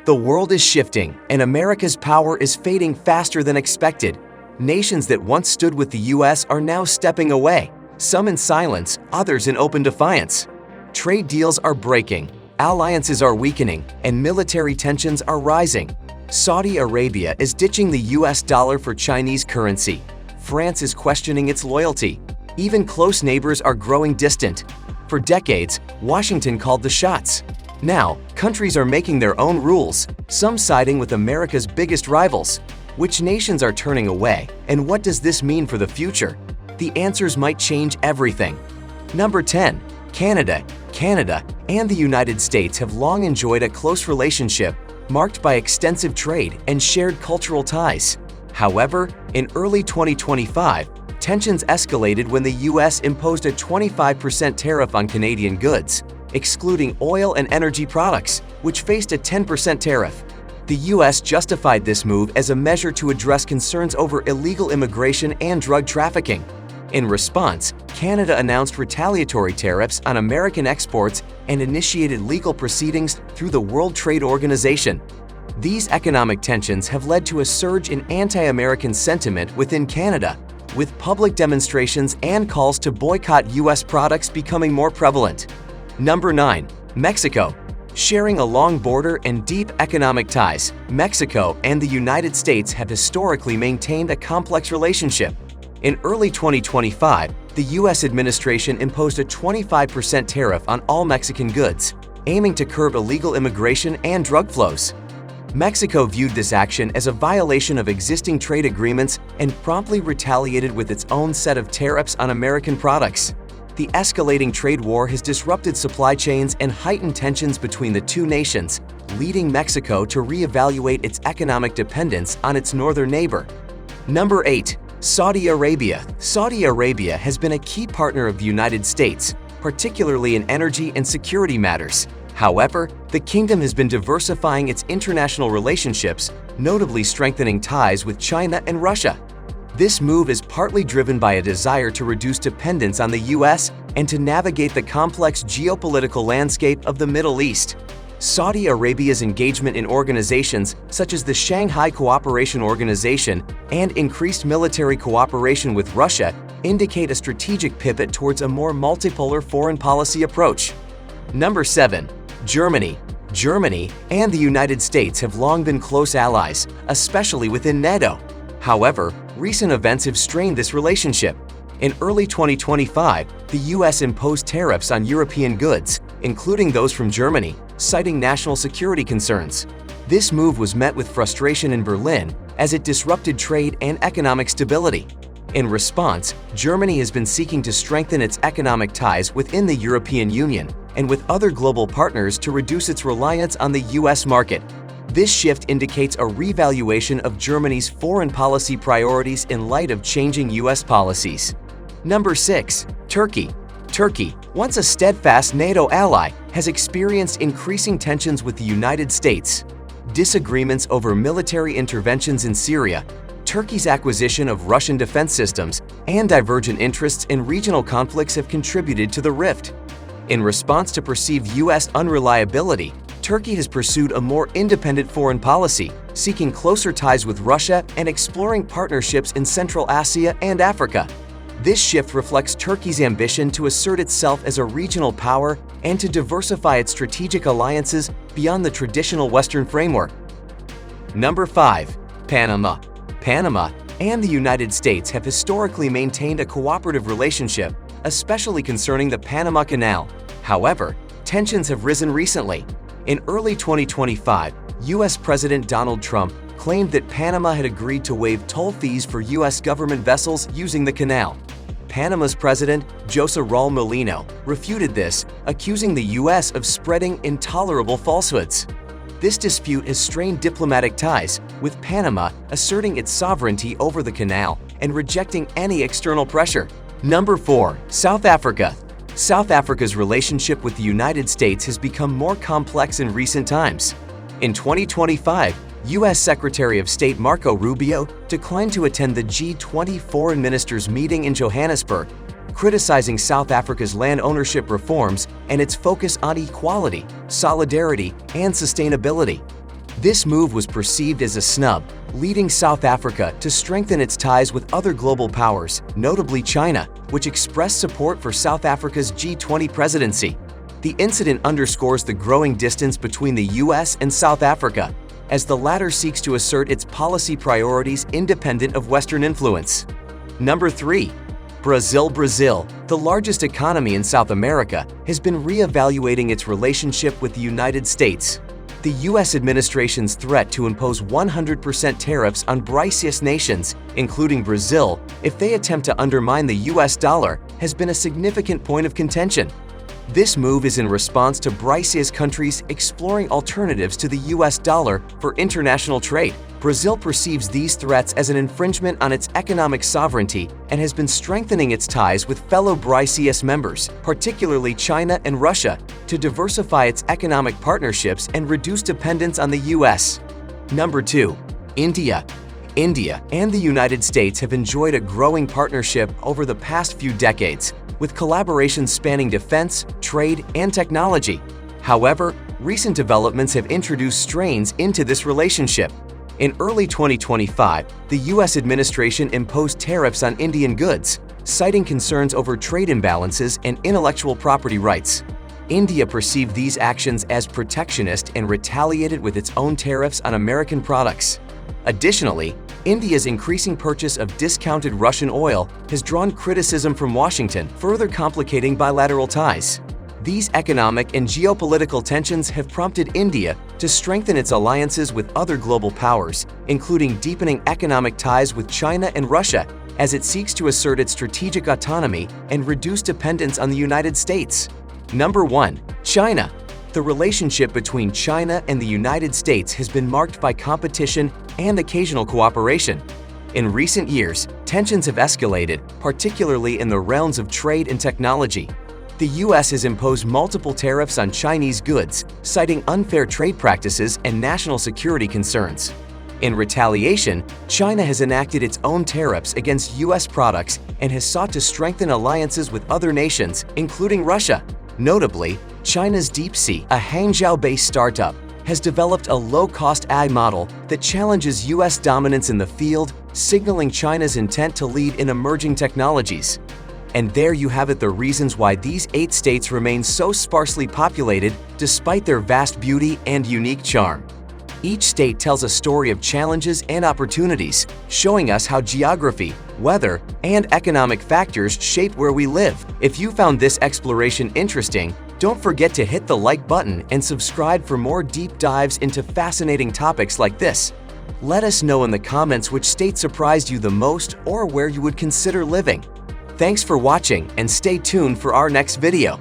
The world is shifting, and America's power is fading faster than expected. Nations that once stood with the U.S. are now stepping away, some in silence, others in open defiance. Trade deals are breaking, alliances are weakening, and military tensions are rising. Saudi Arabia is ditching the U.S. dollar for Chinese currency. France is questioning its loyalty. Even close neighbors are growing distant. For decades, Washington called the shots. Now, countries are making their own rules, some siding with America's biggest rivals. Which nations are turning away, and what does this mean for the future? The answers might change everything. Number 10. Canada. Canada and the United States have long enjoyed a close relationship marked by extensive trade and shared cultural ties. However, in early 2025, tensions escalated when the U.S. imposed a 25% tariff on Canadian goods, excluding oil and energy products, which faced a 10% tariff. The U.S. justified this move as a measure to address concerns over illegal immigration and drug trafficking. In response, Canada announced retaliatory tariffs on American exports and initiated legal proceedings through the World Trade Organization. These economic tensions have led to a surge in anti-American sentiment within Canada, with public demonstrations and calls to boycott U.S. products becoming more prevalent. Number 9. Mexico. Sharing a long border and deep economic ties, Mexico and the United States have historically maintained a complex relationship. In early 2025, the U.S. administration imposed a 25% tariff on all Mexican goods, aiming to curb illegal immigration and drug flows. Mexico viewed this action as a violation of existing trade agreements and promptly retaliated with its own set of tariffs on American products. The escalating trade war has disrupted supply chains and heightened tensions between the two nations, leading Mexico to reevaluate its economic dependence on its northern neighbor. Number 8. Saudi Arabia. Saudi Arabia has been a key partner of the United States, particularly in energy and security matters. However, the kingdom has been diversifying its international relationships, notably strengthening ties with China and Russia. This move is partly driven by a desire to reduce dependence on the U.S. and to navigate the complex geopolitical landscape of the Middle East. Saudi Arabia's engagement in organizations such as the Shanghai Cooperation Organization and increased military cooperation with Russia indicate a strategic pivot towards a more multipolar foreign policy approach. Number 7. Germany. Germany and the United States have long been close allies, especially within NATO. However, recent events have strained this relationship. In early 2025, the U.S. imposed tariffs on European goods, including those from Germany, citing national security concerns. This move was met with frustration in Berlin as it disrupted trade and economic stability. In response, Germany has been seeking to strengthen its economic ties within the European Union and with other global partners to reduce its reliance on the U.S. market. This shift indicates a revaluation of Germany's foreign policy priorities in light of changing U.S. policies. Number 6. Turkey. Turkey, once a steadfast NATO ally, has experienced increasing tensions with the United States. Disagreements over military interventions in Syria, Turkey's acquisition of Russian defense systems, and divergent interests in regional conflicts have contributed to the rift. In response to perceived U.S. unreliability, Turkey has pursued a more independent foreign policy, seeking closer ties with Russia and exploring partnerships in Central Asia and Africa. This shift reflects Turkey's ambition to assert itself as a regional power and to diversify its strategic alliances beyond the traditional Western framework. Number 5. Panama. Panama and the United States have historically maintained a cooperative relationship, especially concerning the Panama Canal. However, tensions have risen recently. In early 2025, U.S. President Donald Trump claimed that Panama had agreed to waive toll fees for U.S. government vessels using the canal. Panama's president, José Raúl Mulino, refuted this, accusing the U.S. of spreading intolerable falsehoods. This dispute has strained diplomatic ties, with Panama asserting its sovereignty over the canal and rejecting any external pressure. Number 4. South Africa. South Africa's relationship with the United States has become more complex in recent times. In 2025, U.S. Secretary of State Marco Rubio declined to attend the G20 foreign ministers meeting in Johannesburg, criticizing South Africa's land ownership reforms and its focus on equality, solidarity, and sustainability. This move was perceived as a snub, leading South Africa to strengthen its ties with other global powers, notably China, which expressed support for South Africa's G20 presidency. The incident underscores the growing distance between the US and South Africa, as the latter seeks to assert its policy priorities independent of Western influence. Number 3. Brazil. Brazil, the largest economy in South America, has been re-evaluating its relationship with the United States. The U.S. administration's threat to impose 100% tariffs on BRICS nations, including Brazil, if they attempt to undermine the U.S. dollar, has been a significant point of contention. This move is in response to BRICS countries exploring alternatives to the U.S. dollar for international trade. Brazil perceives these threats as an infringement on its economic sovereignty and has been strengthening its ties with fellow BRICS members, particularly China and Russia, to diversify its economic partnerships and reduce dependence on the U.S. Number 2. India. India and the United States have enjoyed a growing partnership over the past few decades, with collaborations spanning defense, trade, and technology. However, recent developments have introduced strains into this relationship. In early 2025, the U.S. administration imposed tariffs on Indian goods, citing concerns over trade imbalances and intellectual property rights. India perceived these actions as protectionist and retaliated with its own tariffs on American products. Additionally, India's increasing purchase of discounted Russian oil has drawn criticism from Washington, further complicating bilateral ties. These economic and geopolitical tensions have prompted India to strengthen its alliances with other global powers, including deepening economic ties with China and Russia, as it seeks to assert its strategic autonomy and reduce dependence on the United States. Number 1. China. The relationship between China and the United States has been marked by competition and occasional cooperation. In recent years, tensions have escalated, particularly in the realms of trade and technology. The U.S. has imposed multiple tariffs on Chinese goods, citing unfair trade practices and national security concerns. In retaliation, China has enacted its own tariffs against U.S. products and has sought to strengthen alliances with other nations, including Russia. Notably, China's DeepSea, a Hangzhou-based startup, has developed a low-cost ag model that challenges U.S. dominance in the field, signaling China's intent to lead in emerging technologies. And there you have it, the reasons why these 8 states remain so sparsely populated despite their vast beauty and unique charm. Each state tells a story of challenges and opportunities, showing us how geography, weather, and economic factors shape where we live. If you found this exploration interesting, don't forget to hit the like button and subscribe for more deep dives into fascinating topics like this. Let us know in the comments which state surprised you the most or where you would consider living. Thanks for watching and stay tuned for our next video.